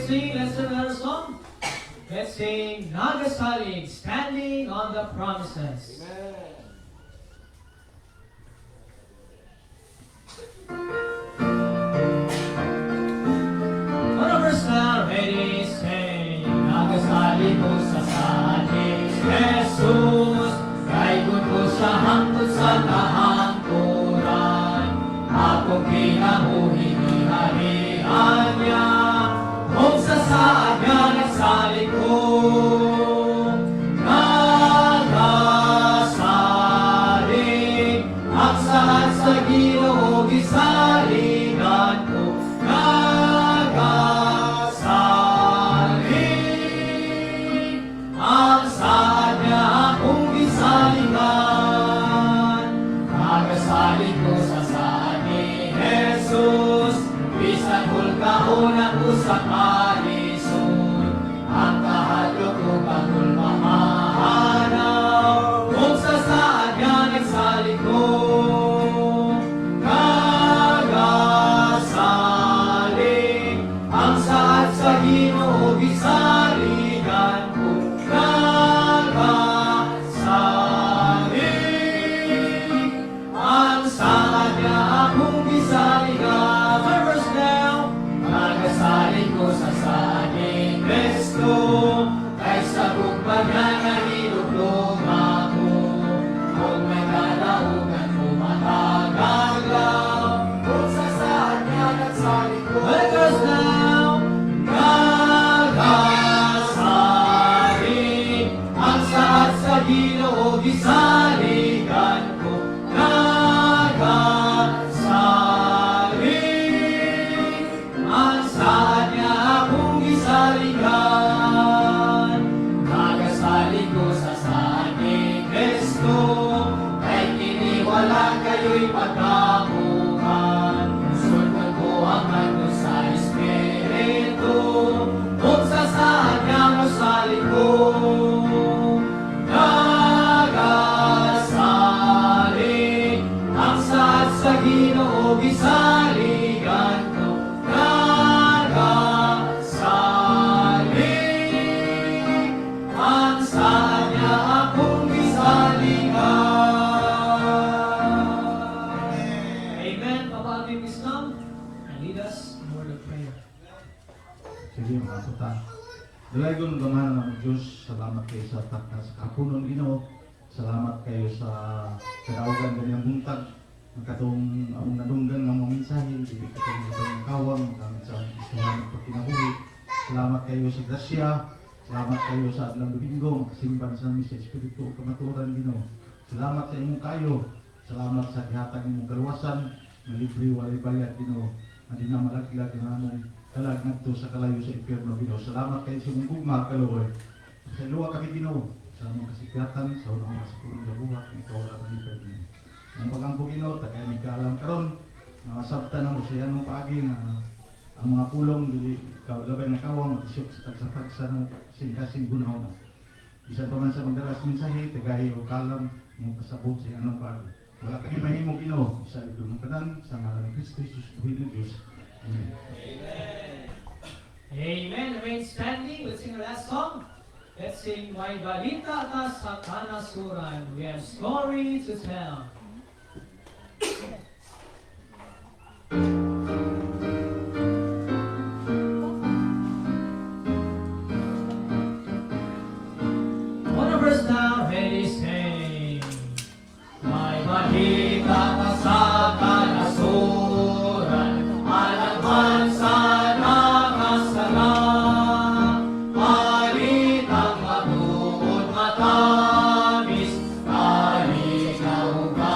sing, let's sing another song. Let's sing Nagasalig, Standing on the Promises. On the verse now, ready, sing Nagasalig ko sa salig Jesus, kaigod ko sa hangtod sa kahangturan. Akong kinabuhi ni harian niya, kung sa saad niya nagsalig ko. Nagasalig, ang saad sa Ginoo gisaligan ko. Nagasalig, ang saad niya akong gisaligan. Nagasalig ko sa saad ni Jesus, bisan hulkaon ako sa kalisod. Ang kahadlok ko pagul mahanaw, kung sa saad niya nagsalig ko. Nagasalig, ang saad sa Ginoo gisaligan ko. Nagasalig, ang saad niya akong gisaligan. My verse now. Nagasalig ko sa saad ni Kristo, kaysa bugpag na nahilublog ako. Kung may kalaugan ko matagaglaw, kung sa saad niya nagsalig ko. My verse now. Nagasalig, ang saad sa Ginoo gisaligan ko. Nagasalig, ang saad niya akong gisaligan. Nagasalig ko sa saad ni Kristo, kay kiniwala kayo'y pagkamuhan. Sultan ko ang hando sa Espiritu, kung sa saad niya masalig ko. Nagasalig, ang saad sa Ginoo gisaligan ko. Nagasalig, ang saad niya akong gisaligan. Amen. Papa Abim Islam, lead us in word of prayer. Sige mga tuta. Dalagon gamahan ng Diyos, salamat kayo sa takas kapunon Ginoo. Salamat kayo sa kadaugan ganyang buntag. Ang katong ang nadunggan ng mga mensahe, hindi katong kawang, magamit sa istuhan ng pagkinabuhi. Salamat kayo sa grasya. Salamat kayo sa Adlang Domingo, makasimban sa namin sa Espiritu o kamaturan Ginoo. Salamat sa imong kayo. Salamat sa gihatag imong kaluwasan, na libre walay bayad Ginoo. Hindi na malaglag na among kalag nagto sa kalayo sa impyerno Ginoo. Salamat kayo sa imong gugma kaluoy. Sa luwa kami Ginoo, sa among kasikatan, sa unang mga sakulong na buhat, ikaw lang ang libre Ginoo. Ang pagangko Ginoo, tagay may kaalam karon, nakasabta na mo sa yanong paagi na ang mga pulong dili ikaw labay na kawang mag-isip sa tagsa-tagsa ng singkasing gunaw na. Bisan pa man sa magdaras mensahe, tagay o kalam mong kasabot sa yanong paagi. Wala kami mahimong Ginoo, sa ito ng kanan, sa ngalan ng Kristo Jesus, buhay ng Diyos. Amen. Amen. Remain standing. Let's sing the last song. Let's sing May Balita Ka sa Kanasuran. We have story to tell. On the verse now, ready, sing. May balita ka sa kanasuran, alam sa nakasala. Balitang matuod matamis, kalikaw ka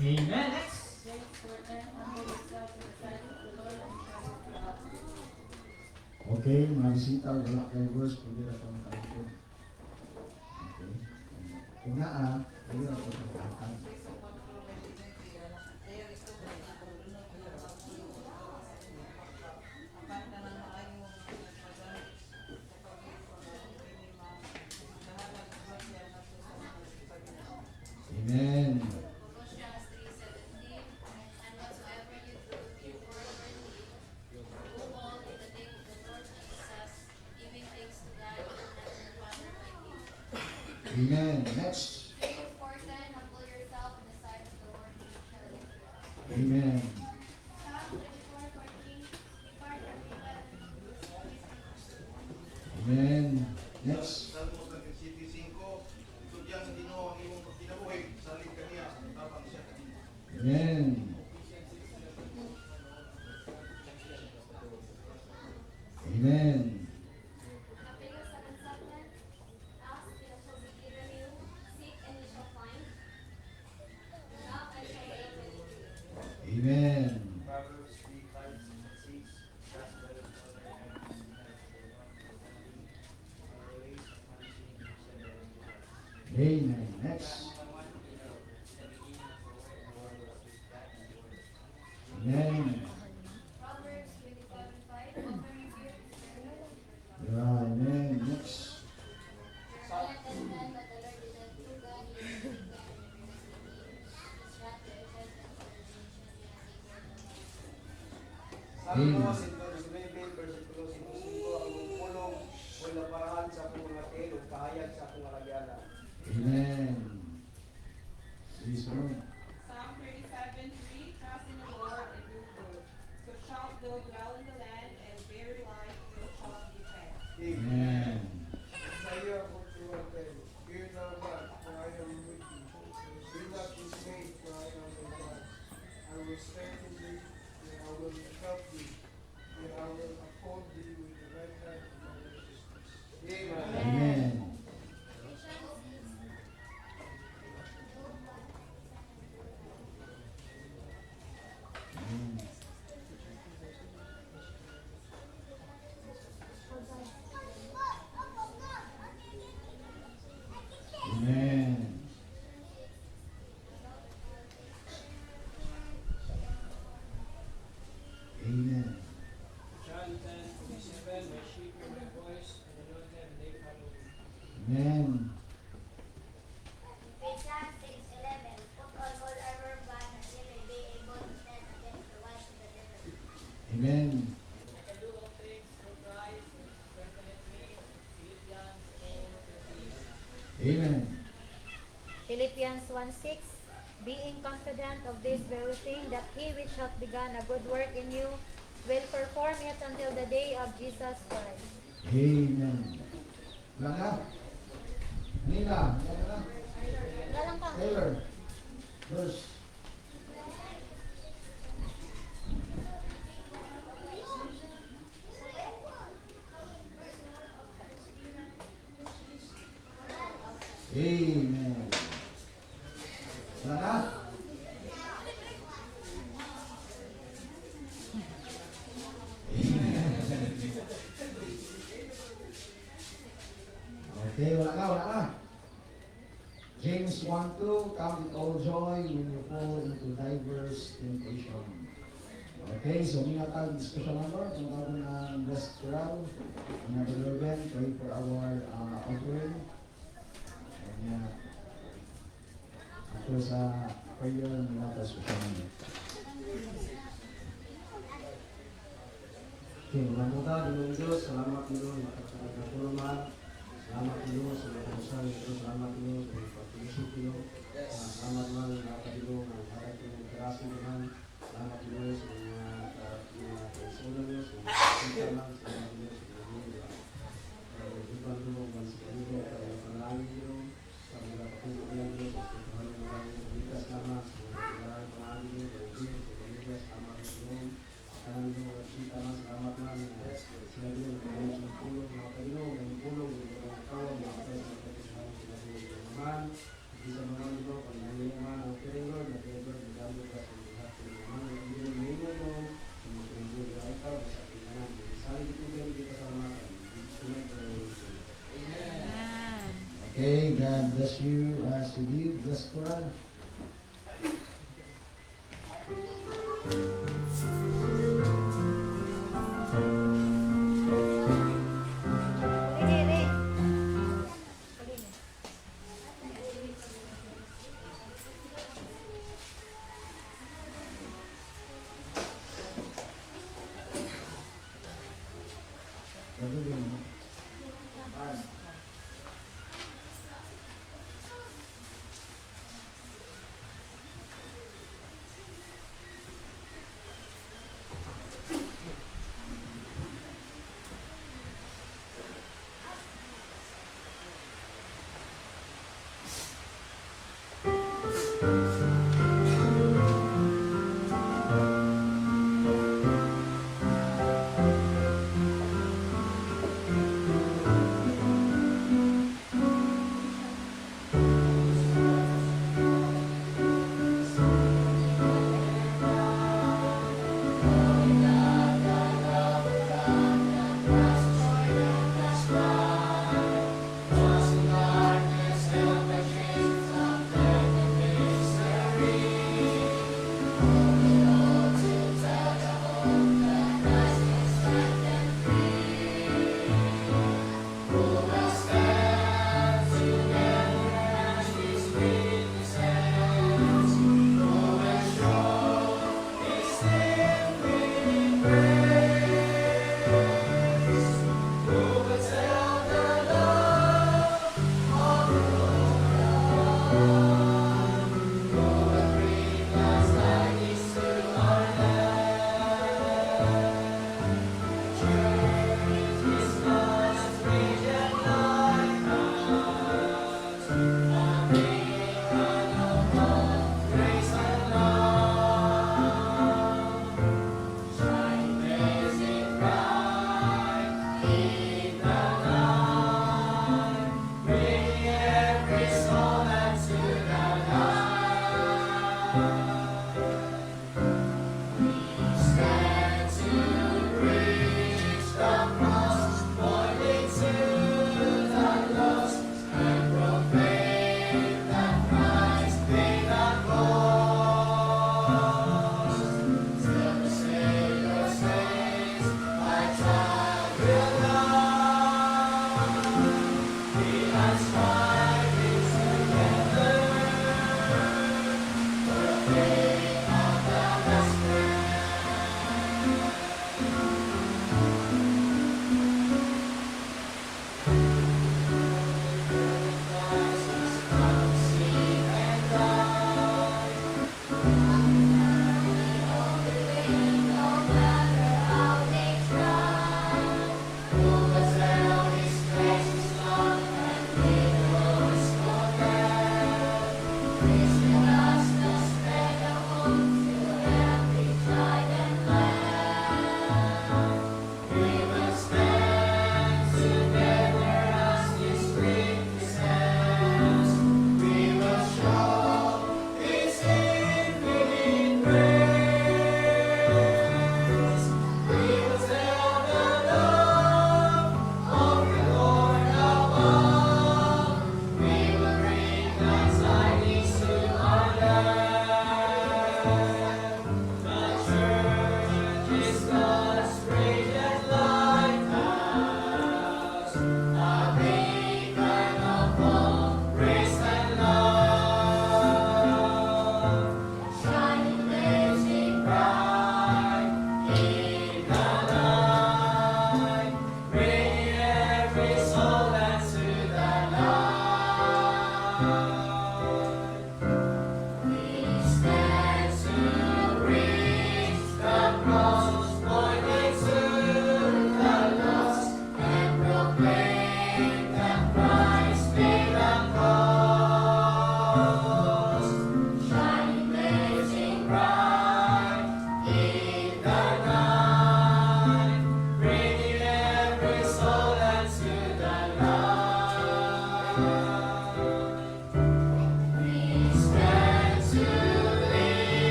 Amen. Next. Okay, mga bisita, wala kayo verse, pwede na itong kalikod. Okay. Kung pwede na itong kakad. Amen. Colossians 3:17, and whatsoever you do, do forwardly, do all in the name of the Lord Jesus, giving thanks to God and the Father by Him. Amen. Next. Therefore then, humble yourself in the sight of the Lord, and He shall lift you up. Amen. Psalm 34:14, depart from evil and do good. Amen. Next. Salmos 35, Tugyan sa Ginoo ang imong pagkinabuhi, salig kaniya, tabang siya kanina. Amen. Amen. Happiness 7:7, ask and it shall be given you, seek and you shall find, knock and shall be opened to you. Amen. Proverbs 3:5-6, that's better for their hands than for one for ways of punishing and Amen. Next. Amen. Proverbs 27:5, offering fear is very good. Yeah, amen. Next. Your heart is man, but the Lord is a true God. He is a big God and everlasting King. His wrath to avenge and salvation Salmo 109, versikulo 5, ang pulong wala parahan sa akong mga kail, ug kahayag sa akong alagyana. Amen. Please, Lord. Psalm 37:3, trust in the Lord and do good. So shalt thou dwell in the land, and very life thou shalt be fed. Amen. Isaiah 41:10, fear thou not, for I am with thee. Be not dismayed, for I am thy God. I will strengthen thee, and I will help thee, and I will uphold thee with the right hand of my righteousness. Amen. Amen. Amen. Amen. John 10:27, my sheep hear my voice, and I know them, and they follow me. Amen. Ephesians 6:11, put on all armor of God that ye may be able to stand against the wiles of the devil. Amen. I can do all things through Christ who strengtheneth me. Philippians 4:13. Amen. Philippians 1:6, being confident of this very thing, that he which hath begun a good work in you will perform it until the day of Jesus Christ. Amen. Wala na? Nila, wala na? Galang ka. Taylor. Verse. Amen. Wala na? Okay, wala na. James 1:2, count it all joy when you fall into diverse temptation. Okay, so may natag special number, kung tawag ng restaurant, number 11, pray for our offering. And after sa prayer, may natag special number. Okay, mabuta, Diyos Diyos, salamat Diyos, nakakatulungan. Salamat Diyos sa mga kamusahan nito. Salamat Diyos sa mga pagpilisip Diyos. Salamat man sa mga Diyos na harap ng keraso naman. Salamat Diyos sa mga kaisunan Diyos, sa mga kasita lang, sa mga Diyos, sa mga Diyos. Iban Diyos, man sa kanito, kaya panalangin Diyos, sa mga patuloy ng Diyos, sa mga pagkakas naman, sa mga pagkakas panalangin Diyos, sa mga Diyos, sa mga Diyos, salamat Diyos. Kanang Diyos, kasita lang, salamat man, sila Diyos, mga Diyos, tulong, mga Panginoon, mga tulong, mga kawan, mga kapatid, mga kapatid, mga kapatid, mga naman, hindi sa mga Diyos, pag nahiyaman, ang Panginoon, na Panginoon, Okay, God bless you as you did. Bless Quran. Dili.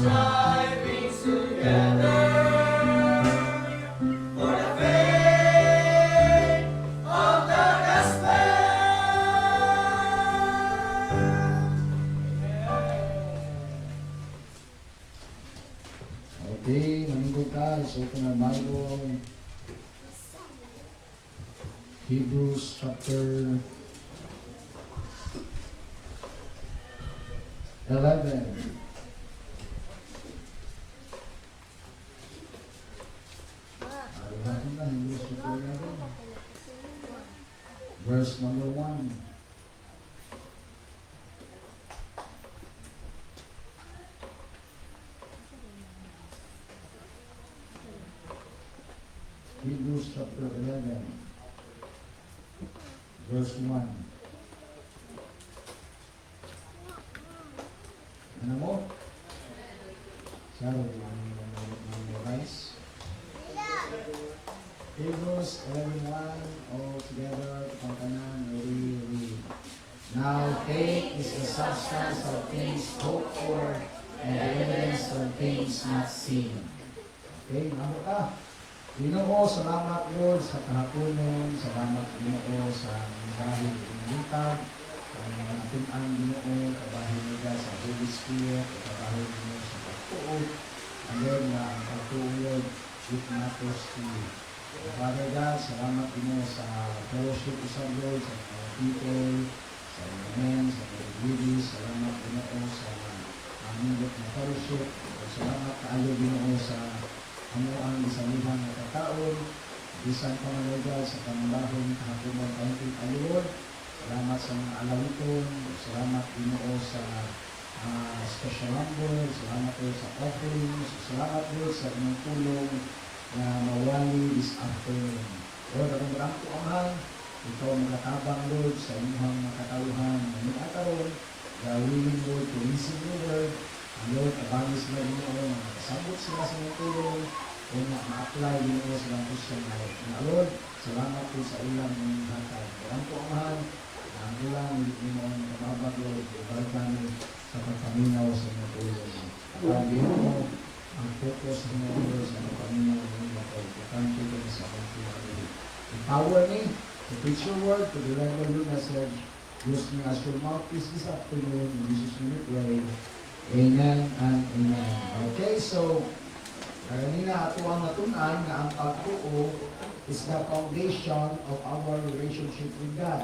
striving together for the faith of the gospel. Okay, maningkod ka. So, ito na Bible. Hebrews chapter 11. Ayaw natin na, Hebrews chapter 11. Verse number 1. Hebrews chapter 11, verse 1. Ano mo? Sorry, memorize. Hebrews 11:1, all together, pangkanan, read. Now faith is the substance of things hoped for and the evidence of things not seen. Okay, namo ka. Ginoo, salamat Lord sa kahaponon, salamat Ginoo sa dahil inilitag, ang mga ating Ginoo, kabahin nila sa Holy Spirit, kabahin Ginoo sa pagtuog, and Lord na ang pagtuog, it matters to you. Father God, salamat Ginoo sa fellowship sa Lord, sa mga people, sa mga men, sa mga ladies, salamat Ginoo sa aming na fellowship, salamat kaayo Ginoo sa ang isanihan na kataon, bisan pangalaga sa pangabahon kahapunan kaunting alur. Salamat sa mga alawiton, salamat Ginoo sa special number, salamat po sa offerings, salamat po sa inyong tulong na mawali this afternoon. Lord, ang maraming po amahan, ikaw makatabang Lord sa inyong makatauhan na nakaroon, willing Lord to listen your word. Ang Lord, abangis na Ginoo, nakasabot sila sa inyong tulong, kung ma-apply Ginoo silang Christian life. Na Lord, salamat po sa ilang ng hatag. Maraming po amahan, na ang ilang Ginoo ang kamabag Lord, ibalik namin sa pagpaminaw sa inyong tulong. At Ginoo, ang focus ng Lord sa pagpaminaw ng inyong pagkakanto ko sa aking tulong. Empower me to preach your word, to deliver your message. Use me as your mouthpiece this afternoon. In Jesus' name we pray. Amen and amen. Okay, so, kanina ato ang natunan na ang pagtuo is the foundation of our relationship with God.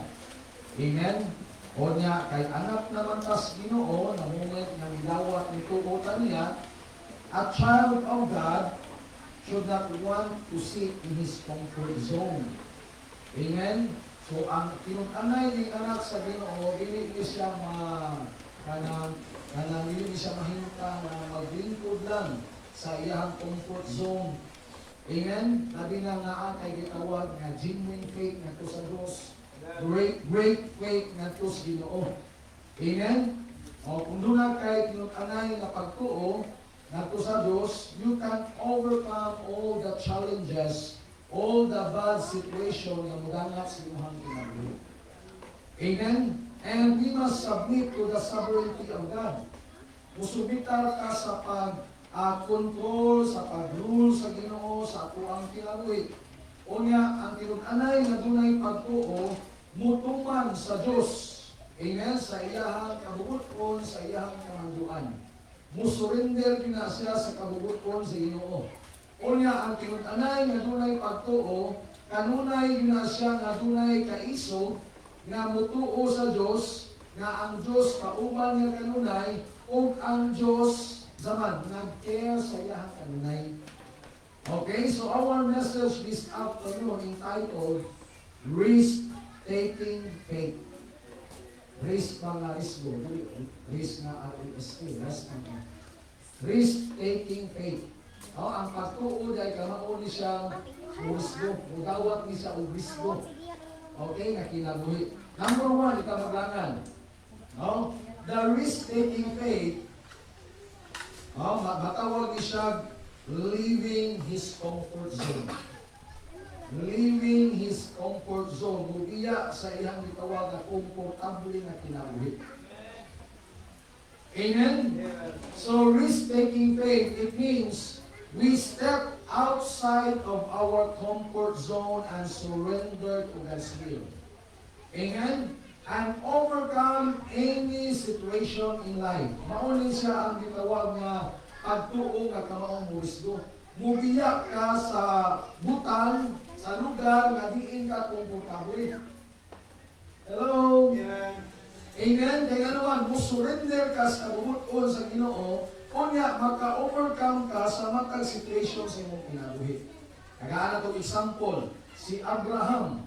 Amen? O niya, kay anak naman tas Ginoo, na moment na milawat ni tuutan niya, a child of God should not want to sit in his comfort zone. Amen? So, ang tinutangay ni anak sa Ginoo, hindi siya hindi siya mahinta na maglingkod lang sa iyang comfort zone. Amen? Labi na nga kay gitawag na genuine faith na to sa Diyos. Great faith na to sa Ginoo. Amen? O kung doon na kay tinutanay na pagtuo na to sa Diyos, you can overcome all the challenges, all the bad situation na mudangat sa iyong kinabuhi. Amen? And we must submit to the sovereignty of God. Musubitar ka sa pag-control, sa pag-rule sa Ginoo, sa ato ang kinabuhi. O niya, ang tinunanay na dunay pagtuo, mutuman sa Diyos. Amen? Sa iyahang kabubuton, sa iyahang kamanduan. Musurrender na siya sa kabubuton sa Ginoo. O niya, ang tinunanay na dunay pagtuo, kanunay na siya na dunay kaiso, na mutuo sa Diyos, na ang Diyos kauban niya kanunay, o ang Diyos zaman nag-care sa iyang kanunay. Okay, so our message this afternoon entitled Risk-Taking Faith. Risk mga risgo. Risk na R-I-S-K. Risk-taking faith. Ang pagtuod ay kamaon ni siyang risgo. Mudawat ni siya o risgo. Okay, na kinabuhi. Number 1, ito maglangan. The risk-taking faith, matawag ni siya leaving his comfort zone. Leaving his comfort zone. Mugiya sa iyang gitawag na komportable na kinabuhi. Amen? So risk-taking faith, it means we step outside of our comfort zone and surrender to God's will. Amen? And overcome any situation in life. Mauni siya ang gitawag nga pagtuo nga kamaong murisdo. Mubiyak ka sa butang, sa lugar nga diin ka komportable. Hello? Amen? Kaya naman, musurrender ka sa bubuton sa Ginoo, kunya maka-overcome ka sa matag situation sa imong kinabuhi. Kagaan na itong example, si Abraham.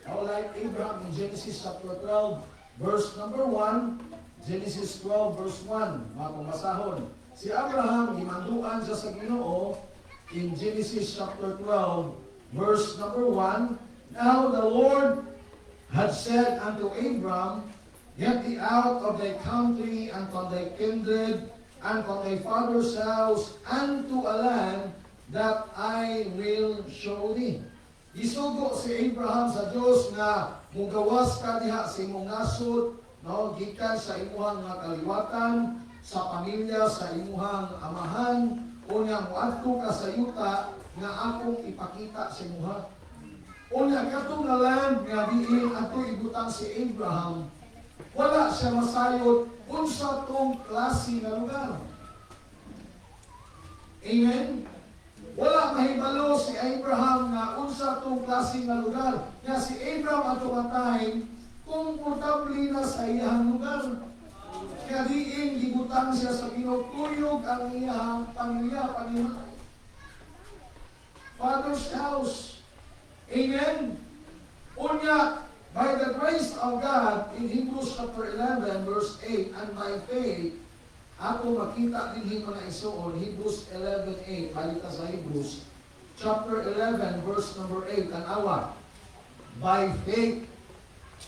Like Abraham in Genesis chapter 12, verse number 1, Genesis 12, verse 1, mga pumasahon. Si Abraham, gimanduan siya sa Ginoo in Genesis chapter 12, verse number 1, Now the Lord had said unto Abram, Get thee out of thy country and from thy kindred and from thy father's house unto a land that I will show thee. Isugo si Abraham sa Dios nga mugawas ka diha sa imong nasod, no, gikan sa imuhang mga kaliwatan, sa pamilya, sa imuhang amahan, unya moadto ka sa yuta nga akong ipakita sa imuha. Unya katong nga land nga diin ato ibutang si Abraham, wala siya masayod unsa tong klase nga lugar. Amen? Wala mahibalo si Abraham nga unsa tong klase nga lugar. Nga si Abraham ato time, komportable na sa iyang lugar. Kaya diin gibutang siya sa pinutuyog ang iyang pamilya, panimalay. Father's house. Amen? Unya, by the grace of God, in Hebrews chapter 11, verse 8, and by faith, ako makita din mga isuon, Hebrews 11:8, balik sa Hebrews, chapter 11, verse number 8, and awa. By faith,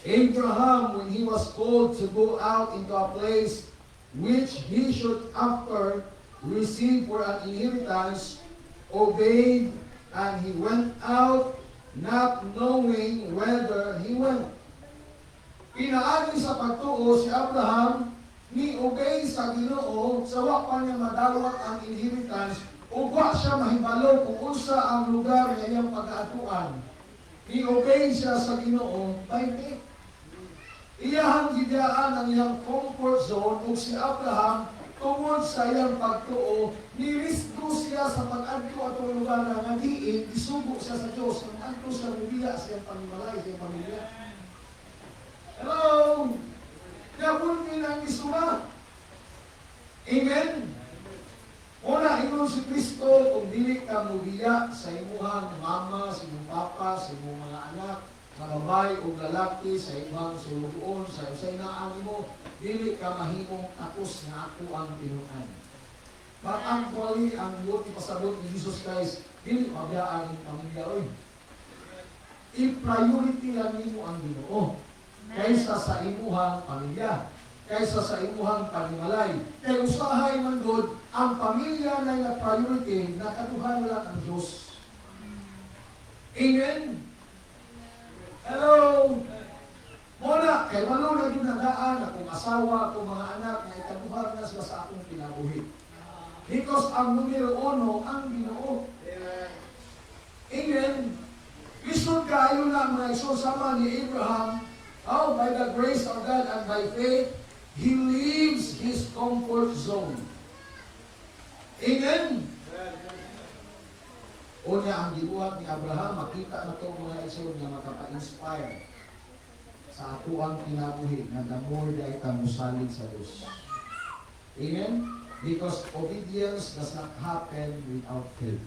Abraham, when he was called to go out into a place which he should after receive for an inheritance, obeyed, and he went out, not knowing whether he went. Pinaagi sa pagtuo si Abraham, ni obey sa Ginoo, sa wa pa niya madawat ang inheritance, o wa siya mahibalo kung unsa ang lugar nga iyang pag-aatuan. Ni obey siya sa Ginoo by faith. Iyahang gidaan ang iyang comfort zone, ug si Abraham tungod sa iyang pagtuo, nirisgo siya sa pag-adto atong lugar nga diin, isugo siya sa Dios, kung adto sa lubiya sa iyang panimalay, sa iyang pamilya. Hello? Yapon ang isura. Amen? Una, ingon si Kristo, kung dili ka mubiya sa imuhang mama, sa imong papa, sa imong mga anak, sa babae o lalaki, sa imong sulugoon, sa inaang mo, dili ka mahimong takos nga ako ang tinuan. But actually, ang buti pasabot ni Jesus Christ, dili mabiyaan ang pamilya. I-priority lang nimo ang Ginoo kaysa sa imuhang pamilya, kaysa sa imuhang panimalay. Kaya usahay man God, ang pamilya na yung priority, nakatuhan lang ang Diyos. Amen? Hello? Muna, kay walo na ginadaan akong asawa, akong mga anak, na ikaduhan na sila sa akong kinabuhi. Because ang numero 1, ang Ginoo. Amen? Lisod kayo na mga isusama ni Abraham. Oh, by the grace of God and by faith, he leaves his comfort zone. Amen? Una ang gibuhat ni Abraham, makita na ito mga isod na makapa-inspire sa ato ang kinabuhi na the more day ka musalig sa Diyos. Amen? Because obedience does not happen without faith.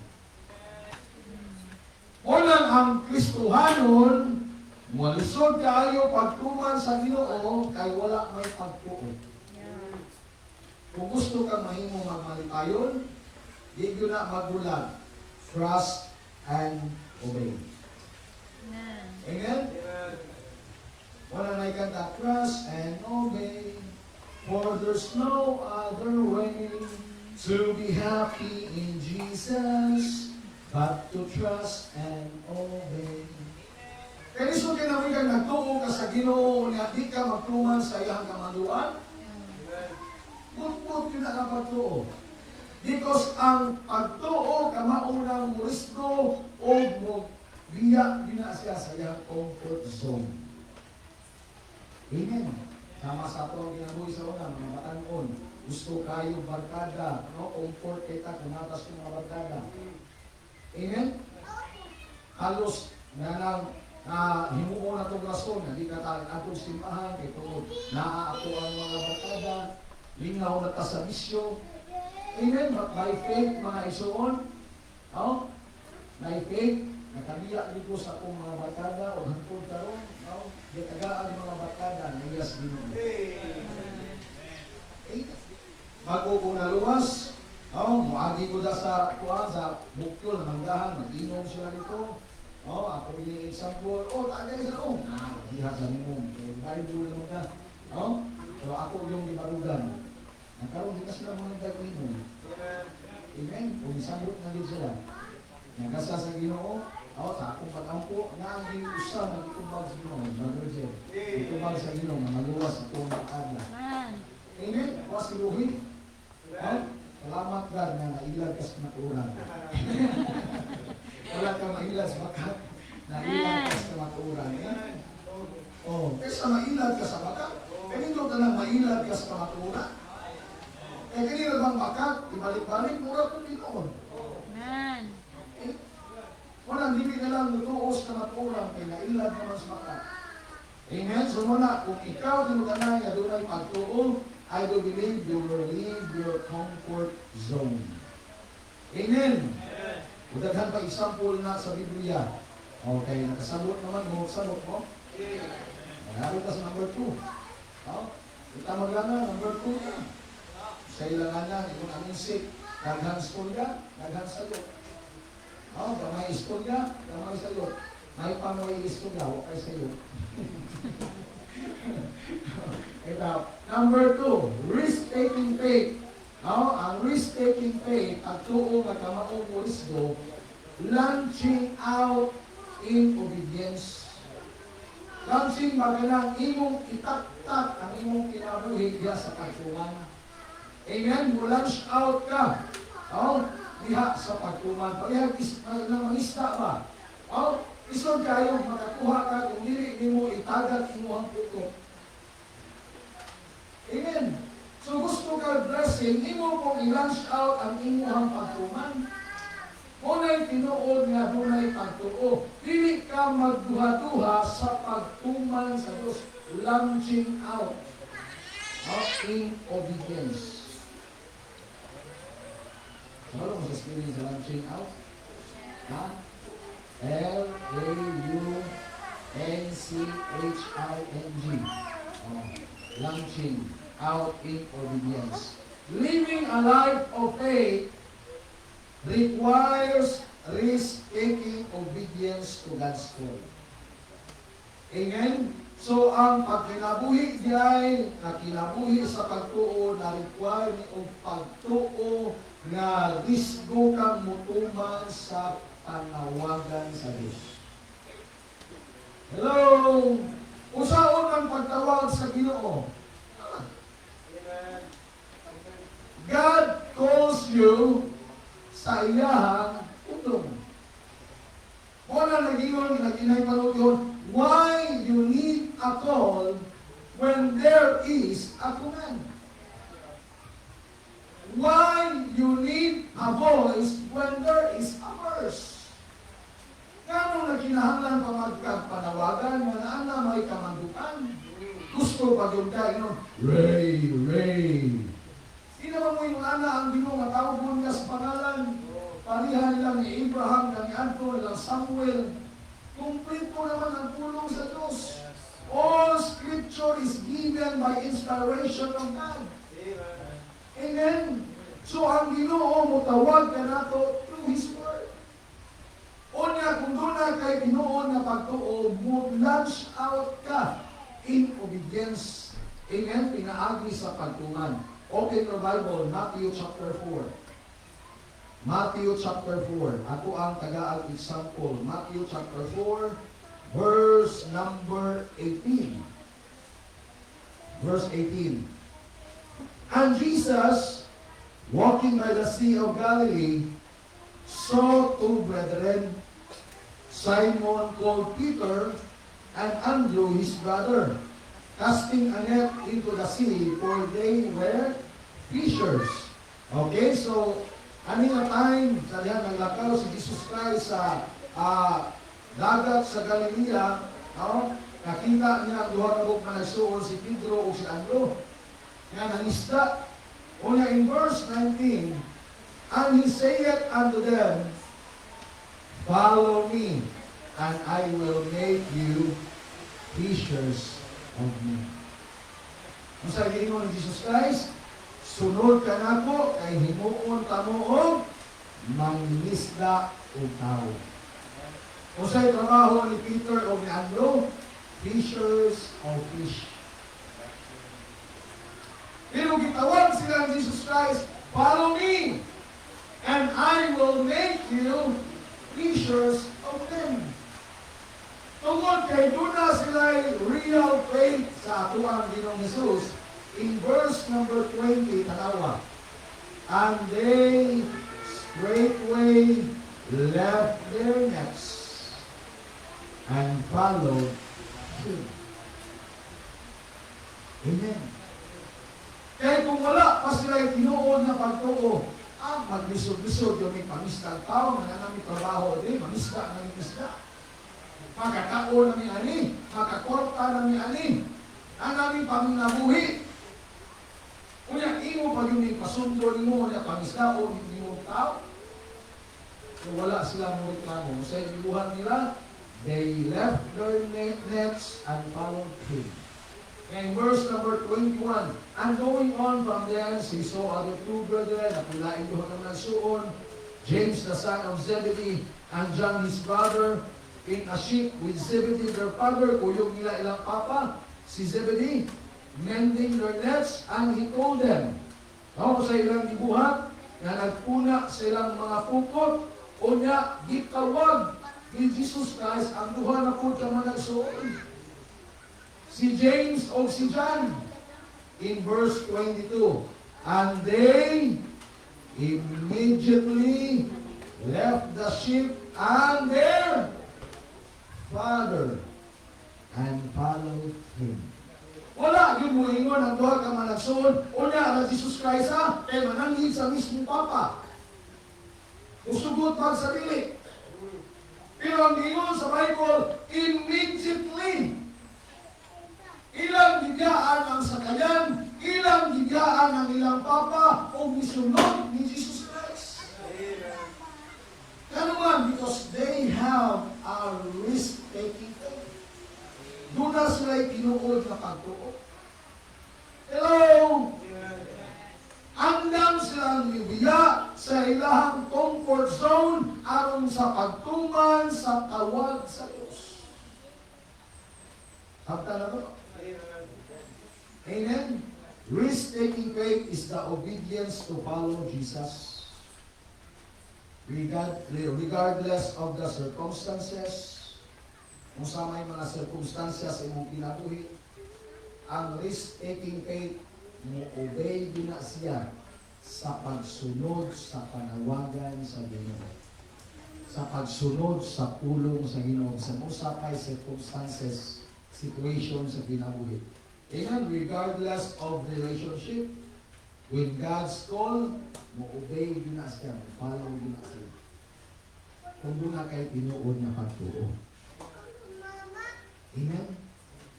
Unang ang Kristohanon, malisod kaayo pagtuman sa Ginoo kay wala may pagtuo. Kung gusto kang mahimo magmalikayon, di gyud na magbulag. Trust and obey. Amen? Wala na ikanta, trust and obey, for there's no other way to be happy in Jesus but to trust and obey. Kaya gusto kayo namin kang nagtuo ka sa Ginoo na di ka magtuman sa iyang kamaluan. Bukod yun ang pagtuo. Because ang pagtuo, kamaunang murisdo o mo biya din na siya sa iyang comfort zone. Amen. Sama sa ito ang ginabuhi sa una, mga batanon. Gusto kayo barkada, no? Comfort kita, kumatas ko mga barkada. Amen? Halos na himuon na itong rason, hindi ka tayo atong simbahan, ito naaato ang mga barkada, lingaw na ta sa bisyo. Amen? But by faith, mga isuon, by faith, nakabiya dito sa akong mga barkada, o hangtod karon, gitagaan mga barkada, niyas din mo. Bago ko naluwas, muagi ko da sa bukol, manggahan, mag-inom sila nito. Ako yung example, tagay sa diha sa minum. Bible naman ka. So ako yung ibarugan. Nagkaroon din na sila mga nag-inom. Amen? Kung isambot na din sila. Nagasa sa Ginoo, sa akong pag-ampo, na ang ginusa, nag-itubag sa Ginoo. Brother Jeff, itubag sa Ginoo, maluwas sa itong makadla. Amen? Kuwas kiluhin. Salamat God na nailag ka sa maturan. Wala kang mailag sa bakat. Nailag ka sa maturan. Kaysa mailag ka sa bakat, kanino ka lang mailag ka sa maturan? Kanino bang bakat, ibalik-balik, mura kung dinoon. Walang hindi na lang lutuos na maturan, kaya nailag naman sa bakat. Amen? So muna, kung ikaw tinutanay na doon ay pagtuo, I do believe you will leave your comfort zone. Amen? Udaghan pa example na sa Biblia. Okay, nakasabot naman mo, sabot mo. Marami ka sa number 2. Kita maglanga, number 2 na. Sa ilangan na, yung aming sip, daghan school ka, daghan sayo. Gamay school ka, gamay sayo. May panoy school ka, wakay sayo. Number 2, risk-taking faith. Ang risk-taking faith, at tuo na kamaong murisdo, launching out in obedience. Launching maganang imong itaktak ang imong kinabuhi diya sa pagtuman. Amen? Mo-launch out ka. Diha sa pagtuman. Pagihag na mangista ba? Isod kayo, makakuha ka, kung dili mo itagat mo ang puto. Amen. So gusto ka blessing, imo kong i-launch out ang imuhang pagtuman. Unay tinuod nga dunay pagtuo. Dili ka magduha-duha sa pagtuman sa Diyos. Launching out in obedience. Ano mo sa spelling sa launching out? L-A-U-N-C-H-I-N-G. Launching out in obedience. Living a life of faith requires risk-taking obedience to God's word. Amen? So, ang pagkinabuhi diay, na kinabuhi sa pagtuo, na require ni og pagtuo na risgo kang mutuman sa panawagan sa Diyos. Hello! Usaon ang pagtawag sa Ginoo. God calls you sa iyahang utong. Wala naginay panod yun, why you need a call when there is a command? Why you need a voice when there is a verse? Kano na kinahanglan pa magkapanawagan, mga na may kamandukan? Gusto pa yun kayo, Ray, Ray. Di naman mo yung ana ang Ginoo nga tawag mo niya sa pangalan. Parihan lang ni Abraham, ni Anton, lang Samuel. Kumplito naman ang tulong sa Diyos. All scripture is given by inspiration of God. Amen. So ang Ginoo mo tawag ka nato through His Word. Unya, kung doon na kay Ginoo na pagtuo, mo launch out ka in obedience. Amen. Pinaagi sa pagtungan. Open your Bible, Matthew chapter 4. Matthew chapter 4. Ako ang tagaan example. Matthew chapter 4, verse number 18. Verse 18. And Jesus, walking by the Sea of Galilee, saw two brethren, Simon called Peter, and Andrew his brother, casting a net into the sea, for they were fishers. Okay, so ano na time, sa diyan naglakaw si Jesus Christ sa dagat sa Galilea, no? Nakita niya ang duha ka buok na nagsuon si Pedro o si Andrew. Nga nangisda. Una in verse 19, and he saith unto them, follow me, and I will make you fishers of men. Ang sabi mo ni Jesus Christ, sunod ka na po, kay himuon tamo og mangingisda o tao. Kung sa'yo trabaho ni Peter o ni Andrew, fishers of fish. Pero gitawag sila ni Jesus Christ, follow me, and I will make you fishers of men. Tungod kay doon na sila real faith sa atuang Ginoong Jesus. In verse number 20, tanawa, and they straightway left their nets and followed him. Amen. Kaya kung wala pa sila tinuod na pagtuo, maglisod-lisod yung may pamisdag tao, mananami trabaho din, mamisda na may misda. Makakao namin ani, makakorta namin ani, ang aming paminabuhi. Kung imo pag yung pasundo mo na pamisda o hindi mo tao, kung wala sila mo reklamo, sa ibuhan nila, they left their nets and followed him. And verse number 21, and going on from thence, he saw other two brethren, na pulain doon ng nagsuon, James the son of Zebedee, and John his brother, in a ship with Zebedee their father, kuyog nila ilang papa, si Zebedee, mending their nets, and he told them, ako sa ilang gibuhat, na nagpuna sa ilang mga pukot, o niya, gitawag ni Jesus Christ, ang duha na po ka mga nagsuon. Si James o si John, in verse 22, and they immediately left the ship and their father and followed him. Wala, yun mo ingon, ang duha ka managsuon, o niya, na Jesus Christ ha, kaya manangin sa mismong Papa. Usugot magsarili. Pero ang ingon sa Bible, immediately, ilang gigyaan ang sakayan, ilang gigyaan ang ilang papa, o misunod ni Jesus Christ. Ano man? Because they have a risk-taking faith. Doon na sila'y tinuod na pagtuo. Hello? Andam silang libiya sa ilahang comfort zone aron sa pagtuman sa tawag sa Diyos. Sabta na ba? Amen? Risk-taking faith is the obedience to follow Jesus. Regardless of the circumstances, kung sa may mga circumstances imong kinabuhi, ang risk-taking faith mo obey din na siya sa pagsunod sa panawagan sa Ginoo. Sa pagsunod sa pulong sa Ginoo sa usapay circumstances, situation sa kinabuhi. Amen. Regardless of relationship, when God's call, mo obey din na siya, follow din na siya. Kung doon na kayo tinuod na pagtuo. Amen.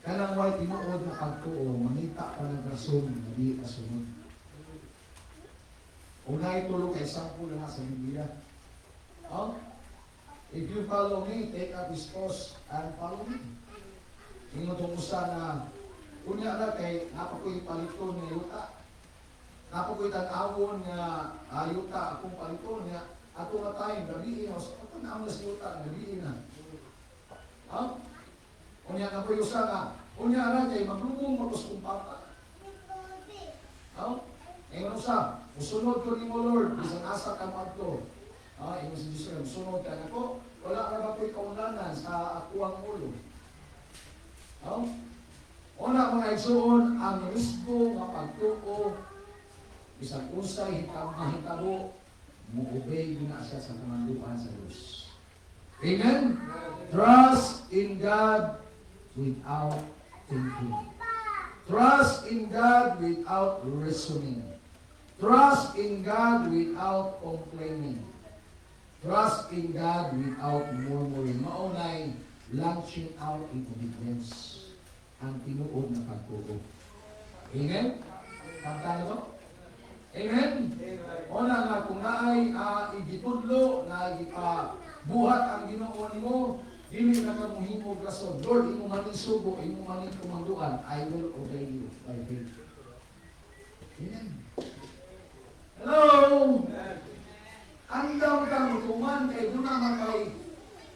Kanang way tinuod na pagtuo, manita pa ng rason na di kasunod. Unay tulong kay sampu na sa Biblia. Oh? If you follow me, take up his cross and follow me. Ingon itong usa na unya na kay napakoy palito ni yuta. Napakoy tan-awon nga yuta akong palito niya. Ato na time, gabiin. Ato na ang yuta, gabiin na. Oh? Unya na po yung sana, unya na kay maglubong magos kong papa. Ingon sa, musunod ko ni mo Lord, isang asa ka magto. Ingon si Jesus, musunod ka na ko, wala na ba ko'y kaunlanan sa akuang ulo. Una mga igsoon, ang risgo nga pagtuko Isang unsay mahitabo, mo-obey na siya sa kamanduan sa Diyos. Amen? Trust in God without thinking. Trust in God without reasoning. Trust in God without complaining. Trust in God without murmuring. Maunay, launching out in obedience. Ang tinuod na pagtuo. Amen? Kanta na to? Amen? O na nga, kung naay igitudlo, na buhat ang Ginoo nimo, dili na ka mohimog rason. Lord, imo man sugo, imo man kumanduan, I will obey you by faith. Amen. Hello! Ang daw kang tuman kay doon naman kay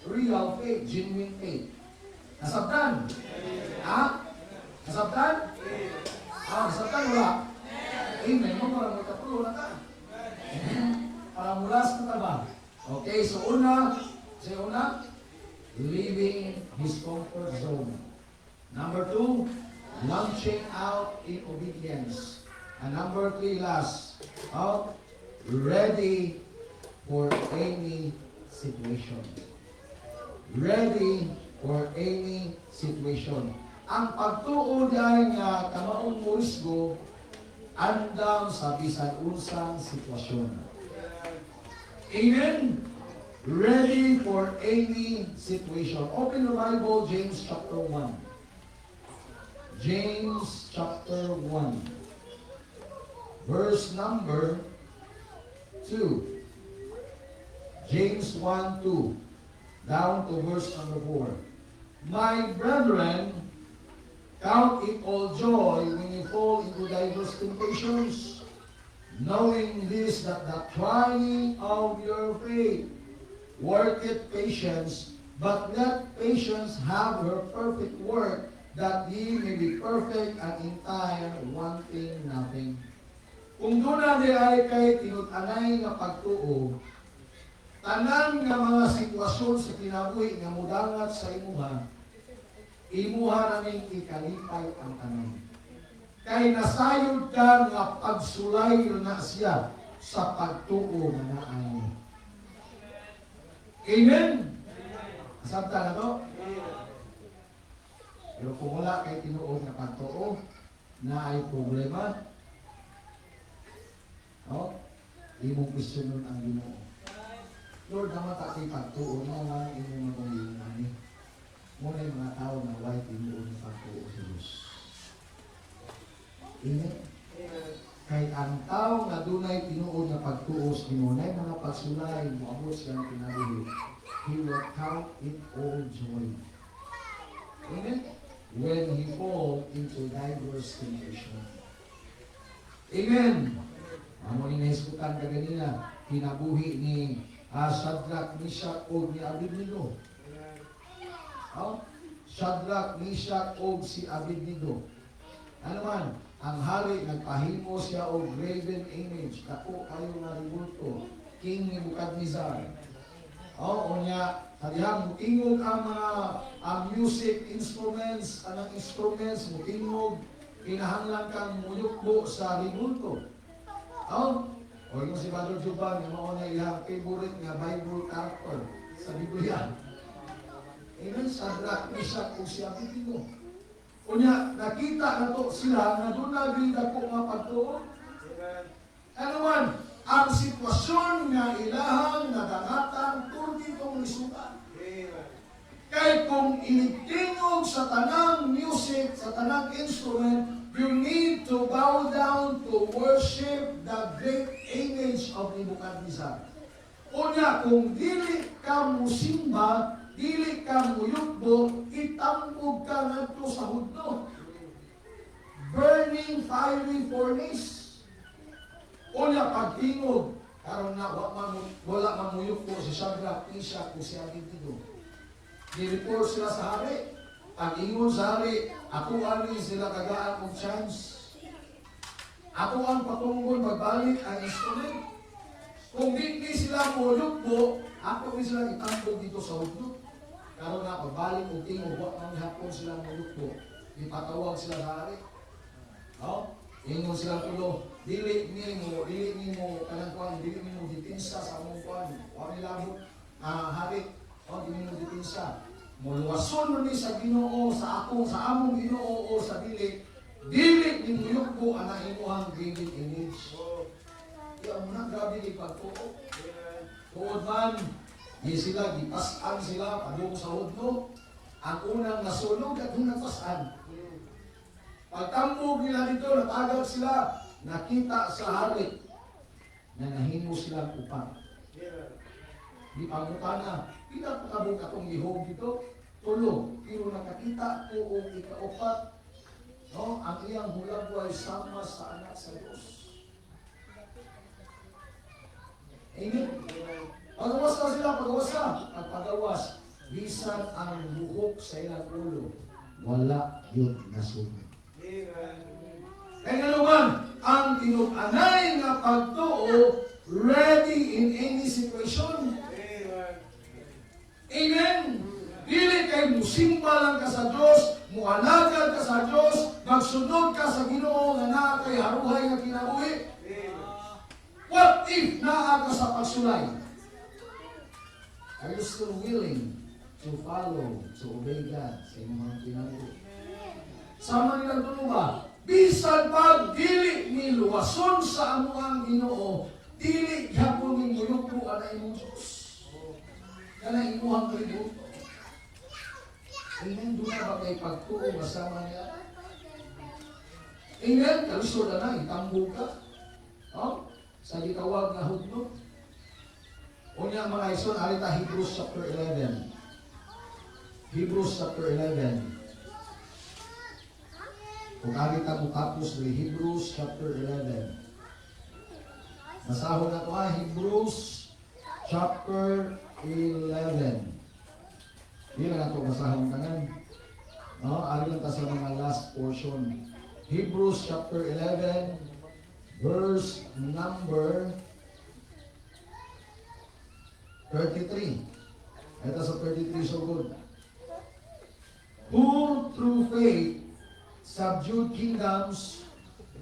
real faith, genuine faith. Nasabtan? Ha? Nasabtan? Nasabtan wala? Amen. Mo parang may kapulo na ka. Parang mulas na ka ba? Okay, so una, leaving his comfort zone. Number 2, launching out in obedience. And number 3, last, ready for any situation. Ready for any situation. Ang pagtuo dahil nga kamaong murisgo, andam sa bisan unsang sitwasyon. Amen? Ready for any situation. Open the Bible, James chapter 1. James chapter 1. Verse number 2. James 1:2 down to verse number 4. My brethren, count it all joy when you fall into diverse temptations, knowing this, that the trying of your faith worketh patience, but let patience have her perfect work, that ye may be perfect and entire, wanting nothing. Kung doon na di ay kay tinutanay nga pagtuo, tanan nga mga sitwasyon sa kinabuhi nga mudangat sa imuha namin ikalipay ang tanan. Kay nasayod ka nga pagsulay na siya sa pagtuo na naay. Amen? Asabta na to? Pero kung wala kay tinuod na pagtuo, na ay problema, imong questionon ang Ginoo. Lord, naman tayo pagtuo, na nga imong magulungan ni. Muna yung mga tao na white tinuod na pagtuo sa Diyos. Amen? Kay ang tao na dunay tinuod na pagtuo sa Ginoo, na mga pagsulay, muabot siya ng kinabuhi, he will count it all joy. Amen? When he fall into diverse temptation. Amen? Amo ni nahiskutan ka ganina, kinabuhi ni Shadrach, Meshach, og ni Abednego. Shadrach, Meshach, og si Abednego. Ano man, ang hari nagpahimo siya og graven image, dako kayo nga ribulto, King Nebuchadnezzar. Unya, kadihang mutingog ang mga music instruments, anang instruments, mutingog, kinahanglan kang muyukbo sa ribulto. O yung si Brother Juban, yung mga na iyang favorite nga Bible character sa Biblia. Amen, Shadrach, Meshach, o si Abednego. Unya, nakita na to sila na doon naglinda ko nga pagtuon. Ano man, ang sitwasyon nga ilahang nadangatan, turdi kong lisukan. Kahit kung initingog sa tanang music, sa tanang instrument, you need to bow down to worship the great image of Nebuchadnezzar. Unya, kung dili ka musimba, dili ka muyukbo, itambog ka ngadto sa hudno. Burning fiery furnace. Unya, pagtingog, karon na wala mamuyukbo si Shadrach, Meshach, o si Abednego. Di-report sila sa hari. Pag-ingon sa hari, ako ani sila kagaan og chance. Ako ang patunggon magbalik ang instrument. Kung hindi sila muyukbo, ako ni sila itambog dito sa hudno. Karon na pagbalik og tingog, wa man hapon sila muyukbo. Ipatawag sila sa hari. Ingon silang tulo, dili nimo kanang kuan, dili nimo ditinsa sa among kuan. Wa mi labot hari, dili nimo ditinsa. Muluwason mo ni sa Ginoo sa among Ginoo o sa dili nimo yugbo ana imuhang graven image. Iya mo na grabe kay pagtuo. Tuod man, di sila gipas-an sila padung sa hudno. Ang unang nasunog at unang pasan. Pagtambog nila dito, natagad sila, nakita sa hari na nahimo silang upang. Di pangutana, pinapakabog akong lihog dito, tulog, pero nakakita ko o ikaupat, no, ang iyang hulagway sama sa anak sa Diyos. Amen? Pagawas na sila, pagawas na. At pagawas, bisan ang buhok sa ilang ulo, wala yun nasunog. Kaya nga naman, ang tinug-anay nga pagtuo, ready in any situation. Amen? Dili kay musimba lang ka sa Diyos, mualagad ka sa Diyos, magsunod ka sa Ginoo nga naa kay haruhay nga kinabuhi. What if naa ka sa pagsulay? Are you still willing to follow, to obey God sa inyong mga kinabuhi? Sama nilang tulo ba? Bisan pag dili ni luwason sa amuang Ginoo, dili gyapon ning guyupo ana imong Dios. Kana imuhang tributo. Amen. Doon na ba kay pagtuo masama niya? Amen. Kalisod na, itambog ka. Sa gitawag na hudno. Unya mga ison, alita Hebrews chapter 11. Hebrews chapter 11. Kung alita mo tapos ni Hebrews chapter 11. Masahon na ito Hebrews chapter 11. Hindi lang ito masahon tanan. Alin lang sa mga last portion. Hebrews chapter 11, verse number 33. Ito sa 33 so good. Who through faith subdued kingdoms,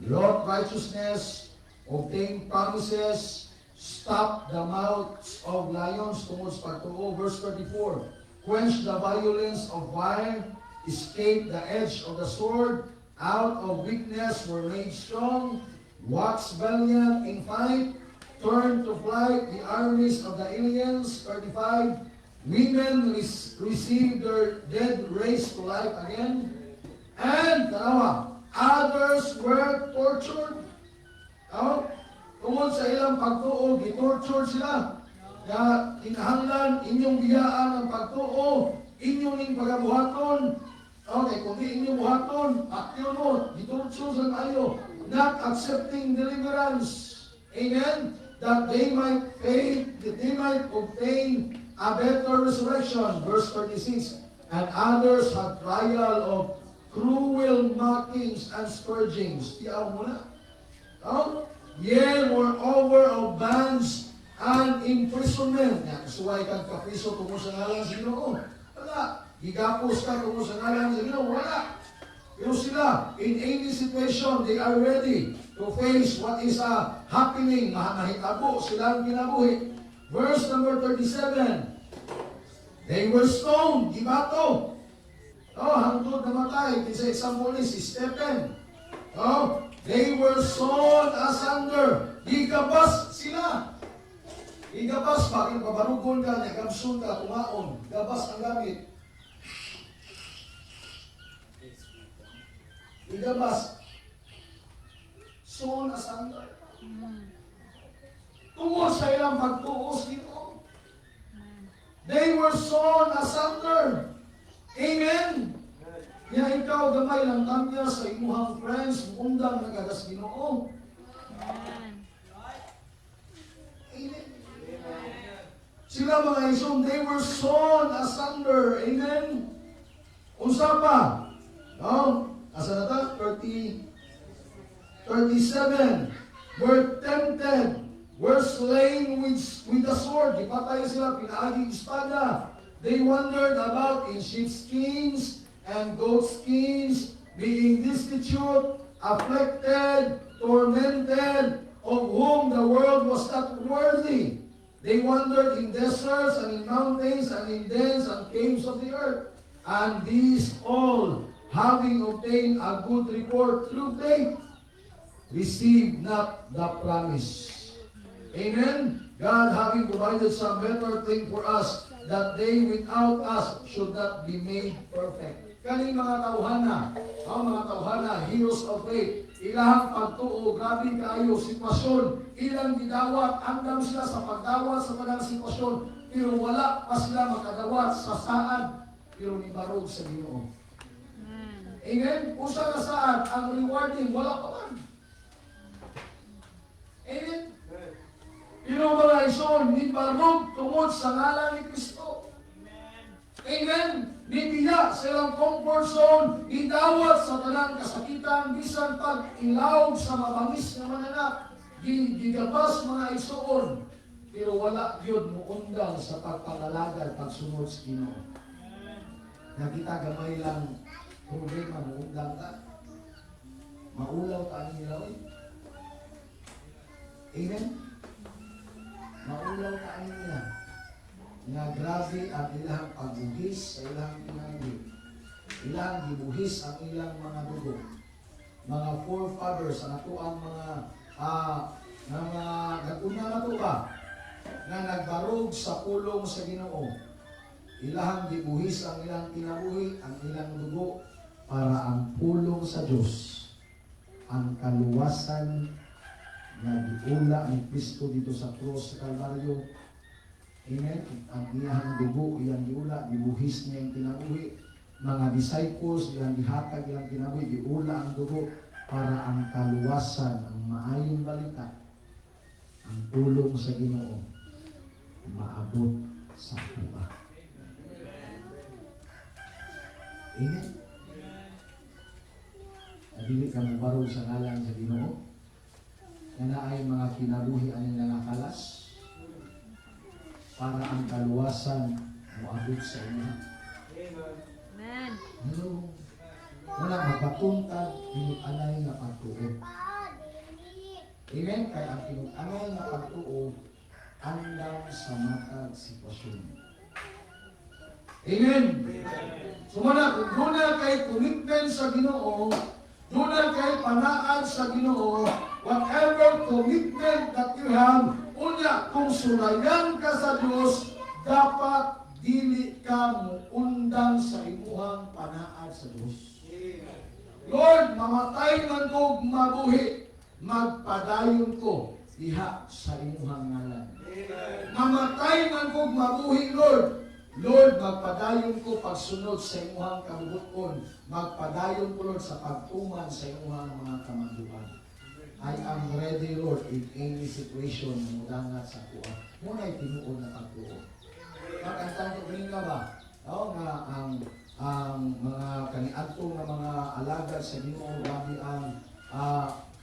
wrought righteousness, obtained promises, stopped the mouths of lions, tungod sa pagtuo. Verse 34, quenched the violence of fire, escaped the edge of the sword, out of weakness were made strong, waxed valiant in fight, turned to flight the armies of the aliens. 35, women received their dead raised to life again, and others were tortured. Tungod sa ilang pagtuo, gitorture sila. Na kinahanglan inyong biyaan ang pagtuo, inyong ning pagabuhaton. Okay, kung di inyong buhaton, aktyon mo, gitorture sa kayo, not accepting deliverance. Amen? That they might obtain a better resurrection. Verse 36, and others had trial of cruel mockings and scourgings. Tiyaw mo na. Yea, moreover of bands and imprisonment. Suway kang kapriso tungo sa ngalan sa Ginoo. Wala. Gigapos ka tungo sa ngalan sa Ginoo. Wala. Pero sila, in any situation, they are ready to face what is happening. Mahitabo silang kinabuhi. Verse number 37. They were stoned. Gibato. Hangtod namatay. Sa example ni si Stephen. They were sawn asunder. Gigabas sila. Gigabas, bakit pabarugon ka, nagabsun ka, tumaon. Gabas ang gamit. Gigabas. Sawn asunder. Tungkol sa ilang pagtuos dito. They were sawn asunder. Amen. Kaya ikaw gamay lang tamya sa imuhang friends, undang nagagas Ginoo. Amen. Sila mga isong, they were sawn asunder. Amen. Unsa pa? Asa na ta? 37. Were tempted, were slain with the sword. Ipatay sila, pinaaging espada. They wandered about in sheepskins and goat skins, being destitute afflicted, tormented, of whom the world was not worthy. They wandered in deserts and in mountains and in dens and caves of the earth. And these all, having obtained a good report through faith, received not the promise. Amen? God having provided some better thing for us, that they without us should not be made perfect. Kaning mga tauhana, ang mga tauhana, heroes of faith, ilang pagtuo, grabe kayo, sitwasyon, ilang gidawat, andam sila sa pagdawat sa tanang sitwasyon, pero wala pa sila makadawat sa saan, pero nibarog sa Ginoo. Amen? Usa na saan, ang rewarding, wala pa man. Amen? Pero mga ison, nibarog tungod sa ngalan ni Kristo. Amen? Nibiya sa ilang comfort zone, idawat sa tanang kasakitan, bisan pag-ilawog sa mabangis na mananap, gigabas mga isuon, pero wala yun muundang sa pagpangalagal, pagsunod sa Ginoo. Nakita gamay lang problema, muundang ka. Maulaw ka ang ilaw. Amen? Maulaw ka ang ilaw. Nga grabe ang ilang pagbuhis sa ilang pinanggi. Ilang gibuhis ang ilang mga dugo. Mga forefathers, ang ato ang mga nag-una na ito ba? Na nagbarog sa pulong sa Ginoo. Ilang gibuhis ang ilang kinabuhi, ang ilang dugo, para ang pulong sa Diyos, ang kaluwasan na giula ni Kristo dito sa cross sa Kalbaryo. Amen? Ang iyang dugo, iyang giula, gibuhis niya yung kinabuhi. Mga disciples, iyang gihatag, iyang kinabuhi, giula ang dugo para ang kaluwasan, ang maayong balita, ang pulong sa Ginoo, maabot sa buha. Amen? Nadili ka magbarog sa ngalan sa Ginoo, na ay mga kinabuhi ang nangakalas, para ang kaluwasan moabot sa inyo. Amen. Hello. Wala magpatuntag, pinag-anay na pagtuo. Amen? Kaya ang pinag-anay na pagtuo, andam sa matag sitwasyon. Amen? Sumana, kung doon na kay commitment sa Ginoo, doon na kay panaad sa Ginoo, whatever commitment that you have, unya, kung sulayan ka sa Diyos, dapat dili ka muundang sa imuhang panaad sa Diyos. Lord, mamatay man ko mabuhi, magpadayon ko diha sa imuhang ngalan. Mamatay man ko mabuhi, Lord. Lord, magpadayon ko pagsunod sa imuhang kabubuton. Magpadayon ko, Lord, sa pagtuman sa imuhang mga kamanduan. I am ready, Lord, in any situation na mudangat sa kuha. Muna'y tinuod na pagtuo. Magkantang ko rin nga ba? Oo nga, ang mga kaniadto na mga alagad sa Ginoo, grabe ang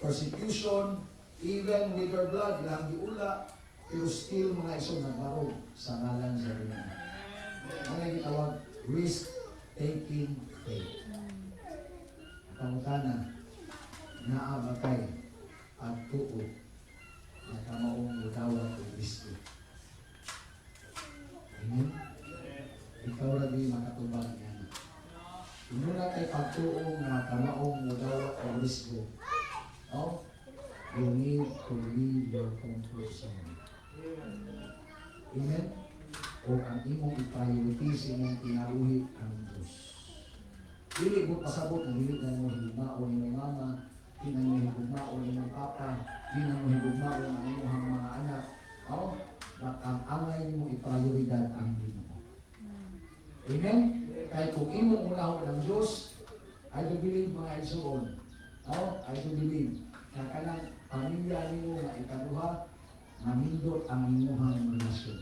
persecution, even with their blood, ilang giula, pero still mga iso nagbarog sa ngalan sa Ginoo. Ano yung gitawag? Risk-taking faith. Pangutana, naabakay at tuo na kamaong udawat o Kristo. Amen? Ikaw rin makatubag yan. Muna kay pagtuo na kamaong udawat o Kristo. Oh, you need to leave your comfort zone. Amen? O ang imong i-prioritize imong kinabuhi ang Diyos. Dili mo pasabot na dili na mo higugmao ni mama, di na mo higugmao ni mong papa, di na mo higugmao ng imong mga anak. O, ang angay mo i-prioridad ang Ginoo. Amen? Kaya kung imong unahon ng Diyos, I do believe mga isuon. I do believe na kanang pamilya nimo nga ikaduha, mamindot ang imuhang relasyon.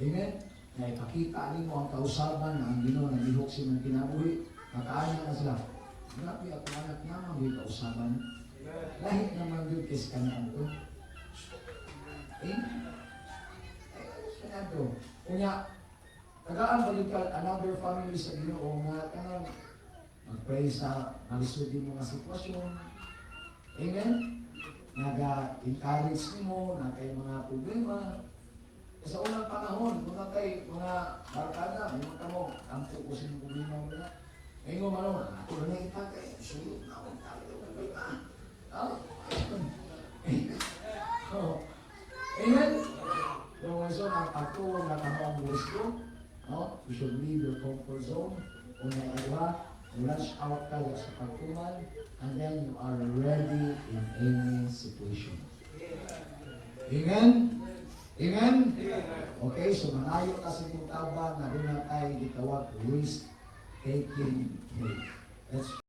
Amen? Na ipakita nimo ang kausaban na ang Ginoo naglihok sa imong kinabuhi, makaaya na sila. Grabe ako anak naman may kausaban. Lahit naman yun kis kanaan to. Amen? Kanaan to. Kunya, tagaan balikan another family sa Ginoo nga kanang Mag-pray sa malisod yung mga sitwasyon. Amen? Naga-encourage mo na kay mga problema. Sa unang panahon, mga barkada, may mga mo, ang focus yung problema mo na. Ngayon mo man, ako na itagay, sulod na akong tagay, Amen? So, ang pagtuwag na tamang gusto, no? You should leave your comfort zone. Una iwa, rush out ka sa pagtuman, and then you are ready in any situation. Amen? Amen? Okay, so manayo ka sa itong tawag na doon na tayo gitawag risk-taking faith. Let's